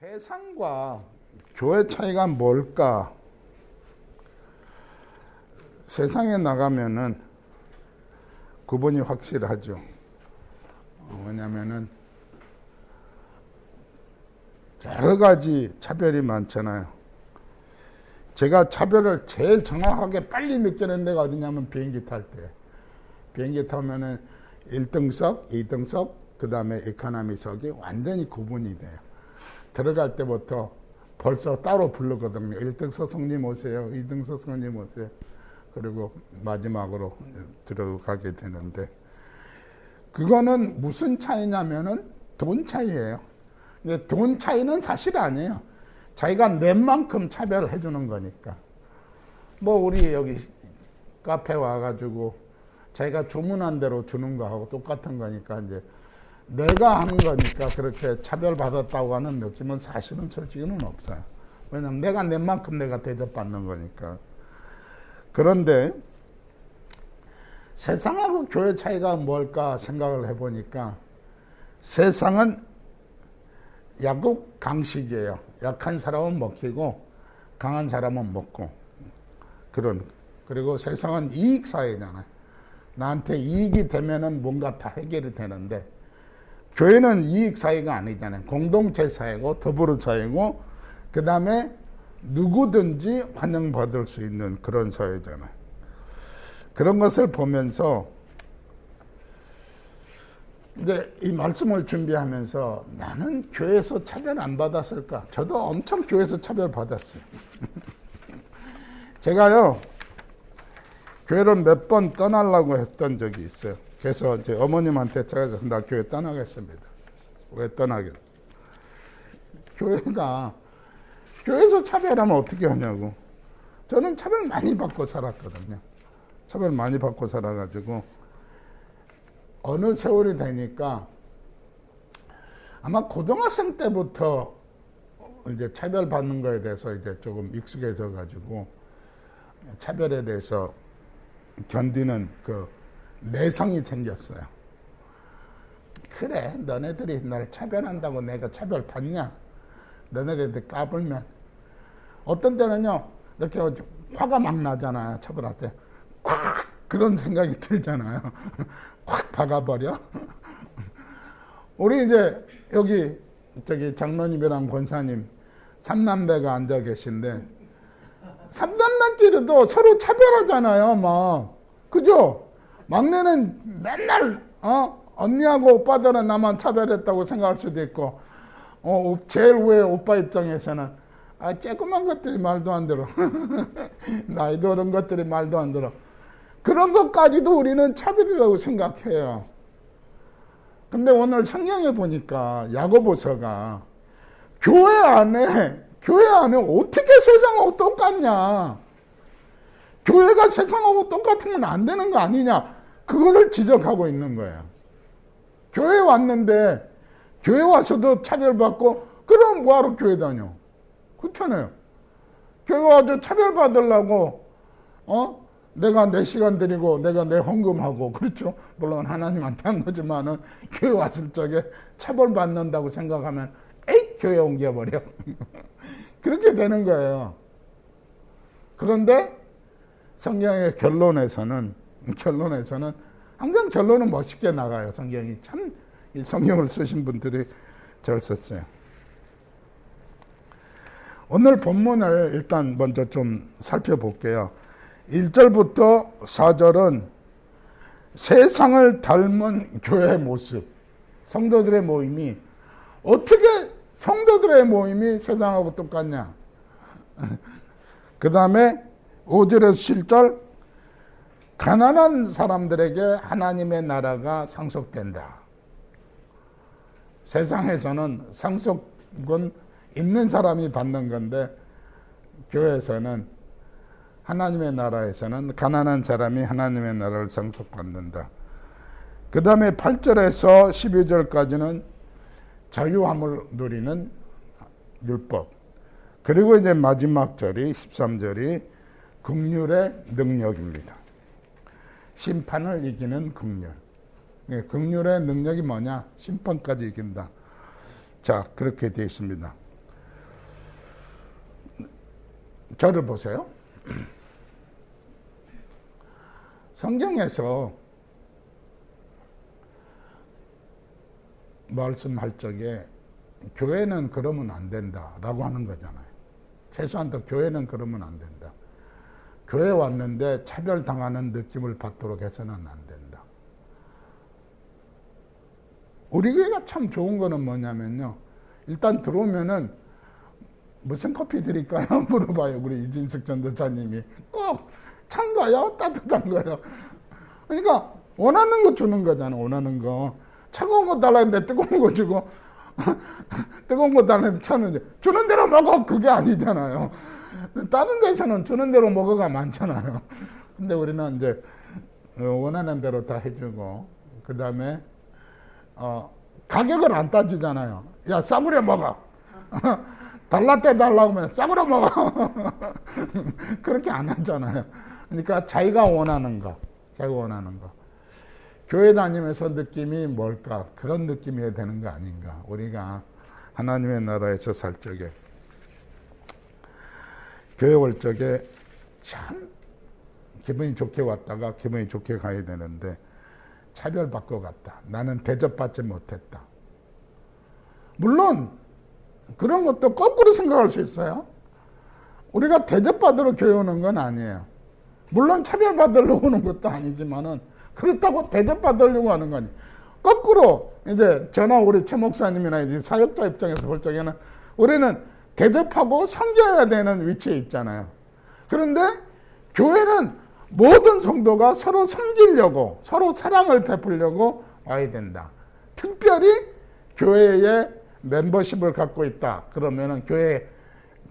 세상과 교회 차이가 뭘까? 세상에 나가면은 구분이 확실하죠. 왜냐면은 여러 가지 차별이 많잖아요. 제가 차별을 제일 정확하게 빨리 느끼는 데가 어디냐면 비행기 탈 때. 비행기 타면은 1등석, 2등석, 그 다음에 에코노미석이 완전히 구분이 돼요. 들어갈 때부터 벌써 따로 부르거든요. 1등석 손님 오세요. 2등석 손님 오세요. 그리고 마지막으로 들어가게 되는데, 그거는 무슨 차이냐면은 돈 차이예요. 근데 돈 차이는 사실 아니에요. 자기가 낸 만큼 차별을 해주는 거니까. 뭐 우리 여기 카페 와가지고 자기가 주문한 대로 주는 거하고 똑같은 거니까, 이제 내가 하는 거니까 그렇게 차별받았다고 하는 느낌은 사실은 솔직히는 없어요. 왜냐면 내가 낸 만큼 내가 대접받는 거니까. 그런데 세상하고 교회 차이가 뭘까 생각을 해보니까, 세상은 약국 강식이에요. 약한 사람은 먹히고 강한 사람은 먹고. 그리고 세상은 이익 사회잖아요. 나한테 이익이 되면은 뭔가 다 해결이 되는데, 교회는 이익 사회가 아니잖아요. 공동체 사회고 더불어 사회고, 그 다음에 누구든지 환영받을 수 있는 그런 사회잖아요. 그런 것을 보면서 이제 이 말씀을 준비하면서 나는 교회에서 차별 안 받았을까? 저도 엄청 교회에서 차별 받았어요. 제가요, 교회를 몇 번 떠나려고 했던 적이 있어요. 그래서 이제 어머님한테 제가 나 교회 떠나겠습니다. 왜 떠나겠? 교회에서 차별하면 어떻게 하냐고. 저는 차별 많이 받고 살았거든요. 차별 많이 받고 살아가지고 어느 세월이 되니까, 아마 고등학생 때부터 이제 차별 받는 거에 대해서 이제 조금 익숙해져 가지고 차별에 대해서 견디는 그 내성이 생겼어요. 그래, 너네들이 나를 차별한다고 내가 차별 받냐? 너네들이 까불면. 어떤 때는요, 이렇게 화가 막 나잖아요. 차별할 때. 콱! 그런 생각이 들잖아요. 확 박아버려. 우리 이제 여기 저기 장로님이랑 권사님 삼남매가 앉아 계신데, 삼남매끼리도 서로 차별하잖아요. 막 그죠? 막내는 맨날 언니하고 오빠들은 나만 차별했다고 생각할 수도 있고, 제일 위에 오빠 입장에서는 쬐끄만 것들이 말도 안 들어. 나이도 어른 것들이 말도 안 들어. 그런 것까지도 우리는 차별이라고 생각해요. 근데 오늘 성경에 보니까 야고보서가 교회 안에 어떻게 세상하고 똑같냐? 교회가 세상하고 똑같으면 안 되는 거 아니냐? 그거를 지적하고 있는 거예요. 교회 왔는데 교회 와서도 차별받고, 그럼 뭐하러 교회 다녀? 그렇잖아요. 교회 와서 차별받으려고 내가 내 시간 드리고 내가 내 헌금하고, 그렇죠? 물론 하나님한테 한 거지만은 교회 왔을 적에 차별받는다고 생각하면 에이, 교회 옮겨버려. 그렇게 되는 거예요. 그런데 성경의 결론에서는 항상 결론은 멋있게 나가요. 성경이 참, 이 성경을 쓰신 분들이 잘 썼어요. 오늘 본문을 일단 먼저 좀 살펴볼게요. 1절부터 4절은 세상을 닮은 교회의 모습, 성도들의 모임이, 어떻게 성도들의 모임이 세상하고 똑같냐. 그 다음에 5절에서 7절, 가난한 사람들에게 하나님의 나라가 상속된다. 세상에서는 상속은 있는 사람이 받는 건데, 교회에서는, 하나님의 나라에서는 가난한 사람이 하나님의 나라를 상속받는다. 그 다음에 8절에서 12절까지는 자유함을 누리는 율법. 그리고 이제 마지막 절이 13절이 긍휼의 능력입니다. 심판을 이기는 긍휼. 긍휼의 능력이 뭐냐? 심판까지 이긴다. 자, 그렇게 되어 있습니다. 저를 보세요. 성경에서 말씀할 적에 교회는 그러면 안 된다라고 하는 거잖아요. 최소한 더 교회는 그러면 안 된다. 교회 왔는데 차별당하는 느낌을 받도록 해서는 안 된다. 우리 교회가 참 좋은 거는 뭐냐면요. 일단 들어오면은 무슨 커피 드릴까요? 물어봐요. 우리 이진숙 전도사님이. 꼭 찬 거요? 따뜻한 거요? 그러니까 원하는 거 주는 거잖아. 원하는 거. 차가운 거 달라는데 뜨거운 거 주고 뜨거운 거 달라는데 차는 주는 대로 먹어. 그게 아니잖아요. 다른 데서는 주는 대로 먹어가 많잖아요. 근데 우리는 이제 원하는 대로 다 해주고 그 다음에 가격을 안 따지잖아요. 야, 싸구려 먹어. 달라떼 달라고 하면 싸구려 먹어. 그렇게 안 하잖아요. 그러니까 자기가 원하는 거. 교회 다니면서 느낌이 뭘까? 그런 느낌이어야 되는 거 아닌가? 우리가 하나님의 나라에서 살 적에, 교회 올 적에 참 기분이 좋게 왔다가 기분이 좋게 가야 되는데 차별받고 갔다. 나는 대접받지 못했다. 물론 그런 것도 거꾸로 생각할 수 있어요. 우리가 대접받으러 교회 오는 건 아니에요. 물론 차별받으려고 오는 것도 아니지만은 그렇다고 대접받으려고 하는 거니. 거꾸로 이제 저나 우리 최 목사님이나 이제 사역자 입장에서 볼 적에는 우리는 대접하고 섬겨야 되는 위치에 있잖아요. 그런데 교회는 모든 성도가 서로 섬기려고, 서로 사랑을 베풀려고 와야 된다. 특별히 교회에 멤버십을 갖고 있다. 그러면은 교회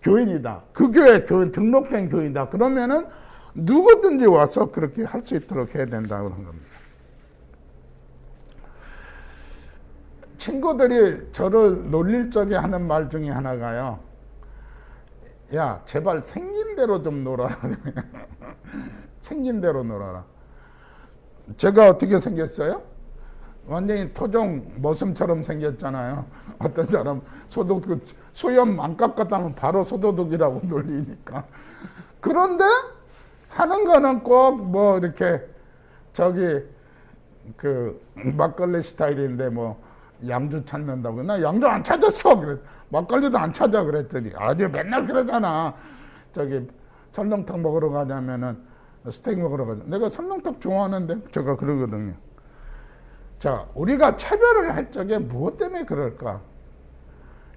교인이다. 그 교회 교인 등록된 교인이다. 그러면은 누구든지 와서 그렇게 할 수 있도록 해야 된다 그런 겁니다. 친구들이 저를 놀릴 적에 하는 말 중에 하나가요. 야, 제발 생긴 대로 좀 놀아라. 생긴 대로 놀아라. 제가 어떻게 생겼어요? 완전히 토종 머슴처럼 생겼잖아요. 어떤 사람 소도둑, 수염 안 깎았다면 바로 소도둑이라고 놀리니까. 그런데 하는 거는 꼭 뭐 이렇게 저기 그 막걸리 스타일인데 뭐 양주 찾는다고. 나 양주 안 찾았어. 그래. 막걸리도 안 찾아. 그랬더니 아주 맨날 그러잖아. 저기 설렁탕 먹으러 가자면은 스테이크 먹으러 가자. 내가 설렁탕 좋아하는데 제가 그러거든요. 자, 우리가 차별을 할 적에 무엇 때문에 그럴까?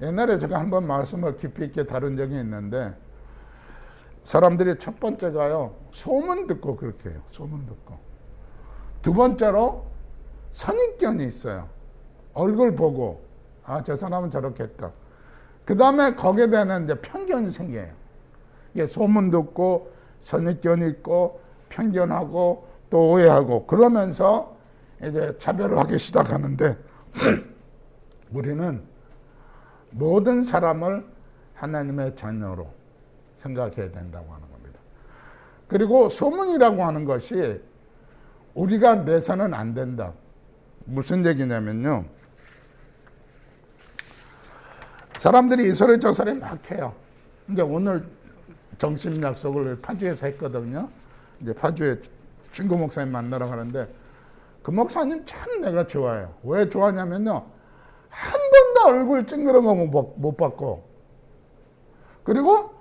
옛날에 제가 한번 말씀을 깊이 있게 다룬 적이 있는데 사람들이 첫 번째가요, 소문 듣고 그렇게 해요. 소문 듣고. 두 번째로 선입견이 있어요. 얼굴 보고, 아, 저 사람은 저렇게 했다. 그 다음에 거기에 대한 이제 편견이 생겨요. 이게 소문 듣고, 선입견이 있고, 편견하고, 또 오해하고, 그러면서 이제 차별을 하기 시작하는데, 우리는 모든 사람을 하나님의 자녀로 생각해야 된다고 하는 겁니다. 그리고 소문이라고 하는 것이 우리가 내서는 안 된다. 무슨 얘기냐면요. 사람들이 이 소리 저 소리 막 해요. 이제 오늘 점심 약속을 파주에서 했거든요. 이제 파주에 친구 목사님 만나러 가는데 그 목사님 참 내가 좋아해요. 왜 좋아하냐면요. 한 번도 얼굴 찡그런 거 못 봤고, 그리고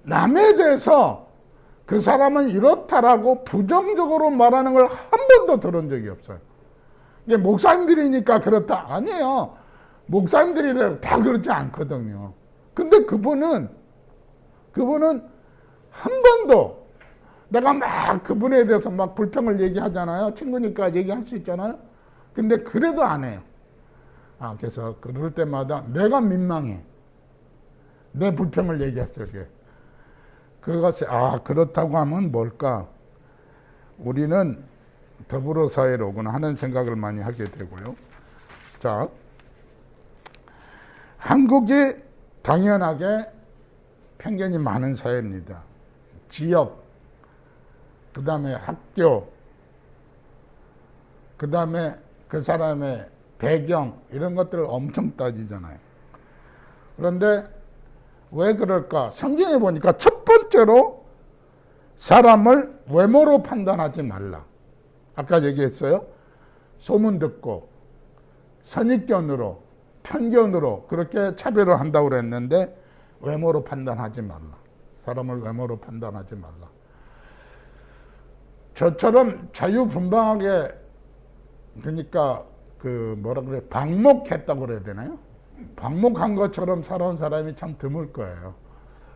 남에 대해서 그 사람은 이렇다라고 부정적으로 말하는 걸 한 번도 들은 적이 없어요. 이게 목사님들이니까 그렇다. 아니에요. 목사님들이 다 그렇지 않거든요. 근데 그분은 한 번도 내가 막 그분에 대해서 막 불평을 얘기하잖아요. 친구니까 얘기할 수 있잖아요. 근데 그래도 안 해요. 아, 그래서 그럴 때마다 내가 민망해. 내 불평을 얘기했을 때. 그것이, 아, 그렇다고 하면 뭘까? 우리는 더불어 사회로 오거나 하는 생각을 많이 하게 되고요. 자, 한국이 당연하게 편견이 많은 사회입니다. 지역, 그 다음에 학교, 그 다음에 그 사람의 배경, 이런 것들을 엄청 따지잖아요. 그런데 왜 그럴까? 성경에 보니까 첫 번째 번째로 사람을 외모로 판단하지 말라. 아까 얘기했어요. 소문 듣고 선입견으로 편견으로 그렇게 차별을 한다고 그랬는데 외모로 판단하지 말라. 사람을 외모로 판단하지 말라. 저처럼 자유분방하게 그러니까 그 뭐라 그래 방목했다고 그래야 되나요? 방목한 것처럼 살아온 사람이 참 드물 거예요.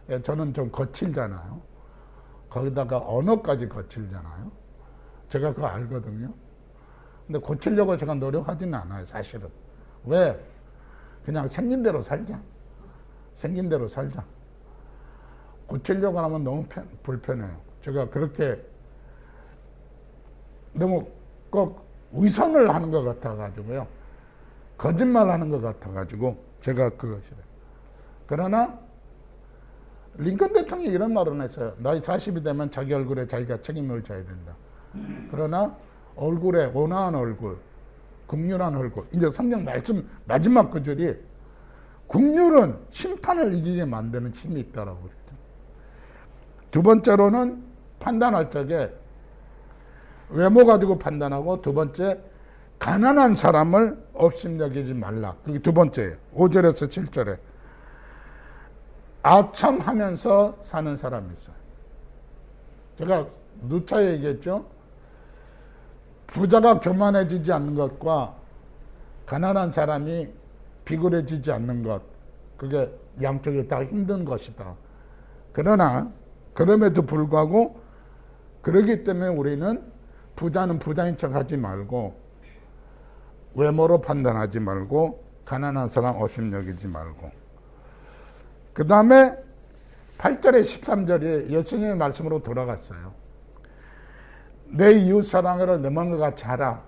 예, 저는 좀 거칠잖아요. 거기다가 언어까지 거칠잖아요. 제가 그거 알거든요. 근데 고치려고 제가 노력하지는 않아요, 사실은. 왜? 그냥 생긴 대로 살자. 생긴 대로 살자. 고치려고 하면 너무 불편해요. 제가 그렇게 너무 꼭 위선을 하는 것 같아가지고요. 거짓말 하는 것 같아가지고 제가 그것이래요. 그러나 링컨 대통령이 이런 말을 했어요. 나이 40이 되면 자기 얼굴에 자기가 책임을 져야 된다. 그러나 얼굴에 온화한 얼굴, 긍휼한 얼굴. 이제 성경 말씀 마지막 구절이 긍휼은 심판을 이기게 만드는 힘이 있다라고 그랬죠. 두 번째로는 판단할 적에 외모 가지고 판단하고, 두 번째 가난한 사람을 업신여기지 말라. 그게 두 번째예요. 5절에서 7절에 아첨하면서 사는 사람이 있어요. 제가 누차 얘기했죠. 부자가 교만해지지 않는 것과 가난한 사람이 비굴해지지 않는 것, 그게 양쪽이 다 힘든 것이다. 그러나 그럼에도 불구하고 그러기 때문에 우리는 부자는 부자인 척 하지 말고, 외모로 판단하지 말고, 가난한 사람 업신여기지 말고. 그 다음에 8절에 13절에 예수님의 말씀으로 돌아갔어요. 내 이웃 사랑을 내 몸과 같이 하라.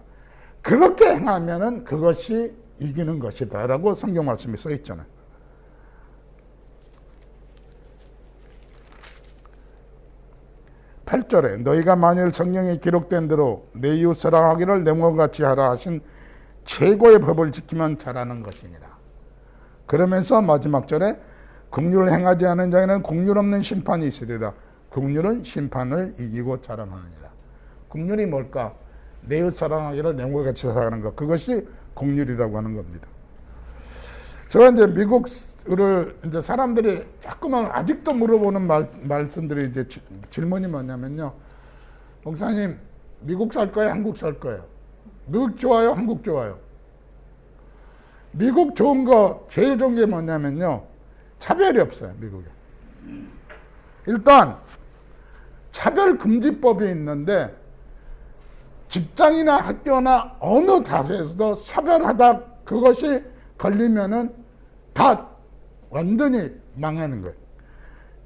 그렇게 행하면은 그것이 이기는 것이다 라고 성경 말씀이 써 있잖아요. 8절에 너희가 만일 성경에 기록된 대로 내 이웃 사랑하기를 내 몸과 같이 하라 하신 최고의 법을 지키면 잘하는 것이니라. 그러면서 마지막 절에 긍휼을 행하지 않은 자에는 긍휼 없는 심판이 있으리라. 긍휼은 심판을 이기고 자랑하느니라. 긍휼이 뭘까? 내 이웃 사랑하기를 내 몸과 같이 살아가는 것. 그것이 긍휼이라고 하는 겁니다. 제가 이제 미국을 이제 사람들이 자꾸만 아직도 물어보는 말씀들이 이제 질문이 뭐냐면요. 목사님, 미국 살 거예요? 한국 살 거예요? 미국 좋아요? 한국 좋아요? 미국 좋은 거, 제일 좋은 게 뭐냐면요. 차별이 없어요, 미국에. 일단, 차별금지법이 있는데, 직장이나 학교나 어느 다에서도 차별하다 그것이 걸리면은 다 완전히 망하는 거예요.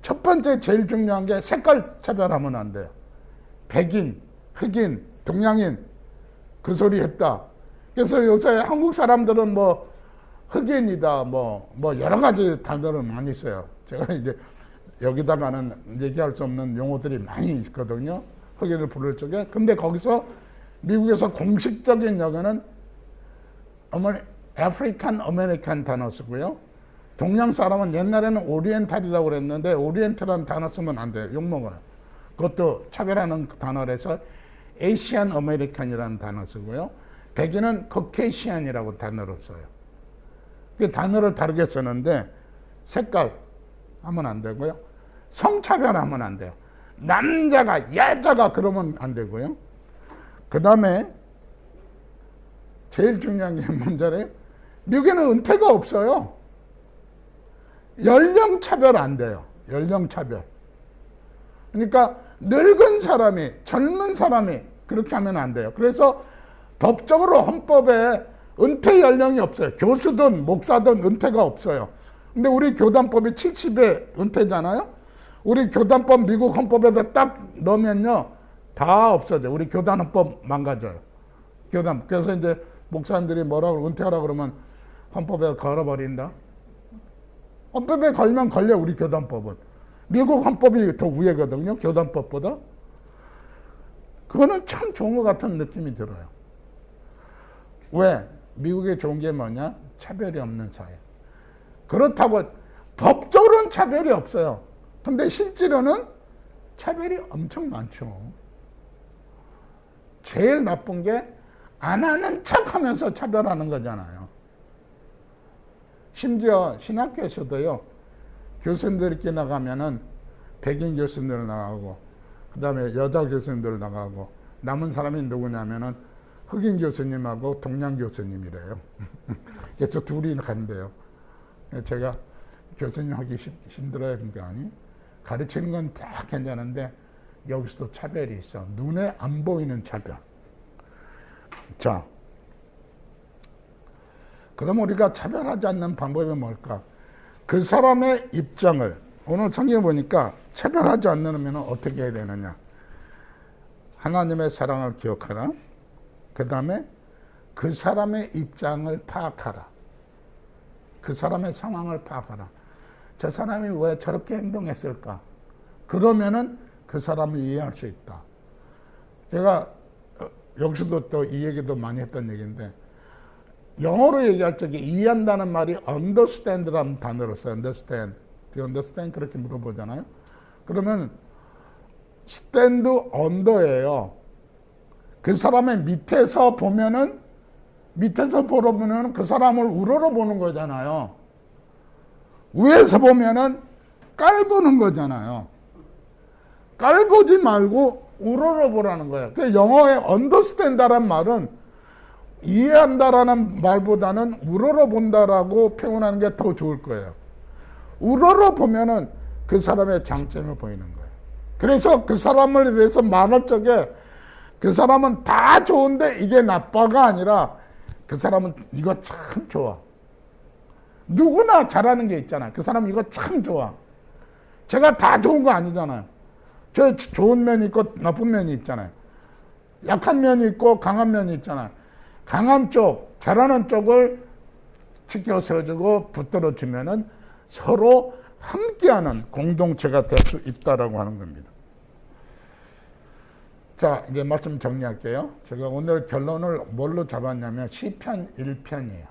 첫 번째 제일 중요한 게 색깔 차별하면 안 돼요. 백인, 흑인, 동양인 그 소리 했다. 그래서 요새 한국 사람들은 뭐 흑인이다 뭐 여러 가지 단어를 많이 써요. 제가 이제 여기다가는 얘기할 수 없는 용어들이 많이 있거든요. 흑인을 부를 적에. 근데 거기서 미국에서 공식적인 용어는 아프리칸 아메리칸 단어 쓰고요. 동양 사람은 옛날에는 오리엔탈이라고 그랬는데 오리엔탈이라는 단어 쓰면 안 돼요. 욕먹어요. 그것도 차별하는 단어라서 에이시안 아메리칸이라는 단어 쓰고요. 백인은 커케이시안이라고 단어를 써요. 그 단어를 다르게 쓰는데 색깔 하면 안 되고요. 성차별하면 안 돼요. 남자가 여자가 그러면 안 되고요. 그 다음에 제일 중요한 게 뭔지알아요? 미국에는 은퇴가 없어요. 연령 차별 안 돼요. 연령 차별. 그러니까 늙은 사람이 젊은 사람이 그렇게 하면 안 돼요. 그래서 법적으로 헌법에 은퇴 연령이 없어요. 교수든 목사든 은퇴가 없어요. 근데 우리 교단법이 70에 은퇴잖아요. 우리 교단법 미국 헌법에서 딱 넣으면요 다 없어져요. 우리 교단 헌법 망가져요. 교단. 그래서 이제 목사님들이 뭐라고 은퇴하라 그러면 헌법에 걸어버린다. 헌법에 걸면 걸려 우리 교단법은. 미국 헌법이 더 위에거든요. 교단법보다. 그거는 참 좋은 것 같은 느낌이 들어요. 왜? 미국에 좋은 게 뭐냐? 차별이 없는 사회. 그렇다고 법적으로는 차별이 없어요. 근데 실제로는 차별이 엄청 많죠. 제일 나쁜 게 안 하는 척 하면서 차별하는 거잖아요. 심지어 신학교에서도요, 교수님들끼리 나가면은 백인 교수님들 나가고, 그 다음에 여자 교수님들 나가고, 남은 사람이 누구냐면은 흑인 교수님하고 동양 교수님이래요. 그래서 둘이 간대요. 제가 교수님 하기 힘들어요. 그러니까 아니, 가르치는 건 다 괜찮은데 여기서도 차별이 있어. 눈에 안 보이는 차별. 자, 그럼 우리가 차별하지 않는 방법이 뭘까? 그 사람의 입장을, 오늘 성경에 보니까 차별하지 않으면 어떻게 해야 되느냐? 하나님의 사랑을 기억하라. 그 다음에 그 사람의 입장을 파악하라. 그 사람의 상황을 파악하라. 저 사람이 왜 저렇게 행동했을까? 그러면은 그 사람을 이해할 수 있다. 제가 여기서도 또 이 얘기도 많이 했던 얘기인데, 영어로 얘기할 적에 이해한다는 말이 understand라는 단어로 써요. understand. Do you understand? 그렇게 물어보잖아요. 그러면 stand under예요. 그 사람의 밑에서 보면은, 밑에서 보면은 그 사람을 우러러 보는 거잖아요. 위에서 보면은 깔보는 거잖아요. 깔보지 말고 우러러 보라는 거예요. 그 영어의 understand라는 말은 이해한다라는 말보다는 우러러 본다라고 표현하는 게 더 좋을 거예요. 우러러 보면은 그 사람의 장점을 보이는 거예요. 그래서 그 사람을 위해서 말할 적에 그 사람은 다 좋은데 이게 나빠가 아니라 그 사람은 이거 참 좋아. 누구나 잘하는 게 있잖아요. 그 사람 이거 참 좋아. 제가 다 좋은 거 아니잖아요. 저 좋은 면이 있고 나쁜 면이 있잖아요. 약한 면이 있고 강한 면이 있잖아요. 강한 쪽, 잘하는 쪽을 지켜 세워주고 붙들어 주면은 서로 함께하는 공동체가 될 수 있다라고 하는 겁니다. 자, 이제 말씀 정리할게요. 제가 오늘 결론을 뭘로 잡았냐면 시편 1편이에요.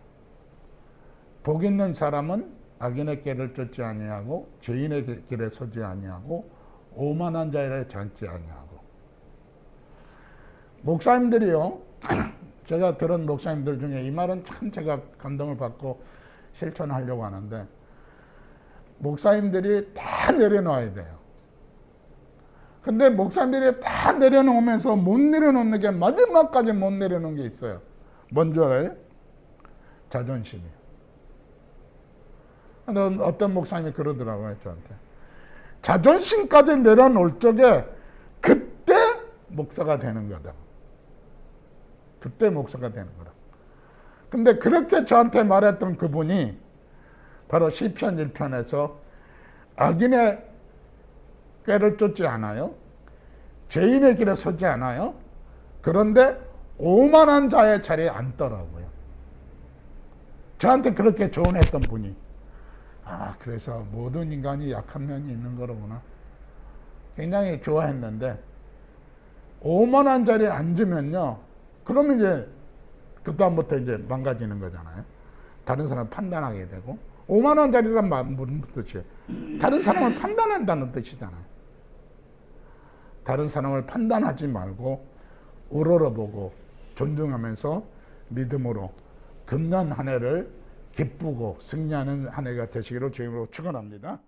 복 있는 사람은 악인의 길을 쫓지 아니하고 죄인의 길에 서지 아니하고 오만한 자에 앉지 아니하고. 목사님들이요, 제가 들은 목사님들 중에 이 말은 참 제가 감동을 받고 실천하려고 하는데, 목사님들이 다 내려놓아야 돼요. 근데 목사님들이 다 내려놓으면서 못 내려놓는 게, 마지막까지 못 내려놓는 게 있어요. 뭔지 알아요? 자존심이에요. 어떤 목사님이 그러더라고요, 저한테. 자존심까지 내려놓을 적에 그때 목사가 되는 거다. 그때 목사가 되는 거다. 근데 그렇게 저한테 말했던 그분이 바로 시편 1편에서 악인의 꾀를 쫓지 않아요. 죄인의 길에 서지 않아요. 그런데 오만한 자의 자리에 앉더라고요. 저한테 그렇게 조언했던 분이. 아, 그래서 모든 인간이 약한 면이 있는 거로구나. 굉장히 좋아했는데, 오만한 자리에 앉으면요, 그러면 이제 그다음부터 이제 망가지는 거잖아요. 다른 사람을 판단하게 되고. 오만한 자리란 말은 무슨 뜻이에요? 다른 사람을 판단한다는 뜻이잖아요. 다른 사람을 판단하지 말고 우러러보고 존중하면서 믿음으로 금년 한 해를 기쁘고 승리하는 한 해가 되시기를 주님으로 축원합니다.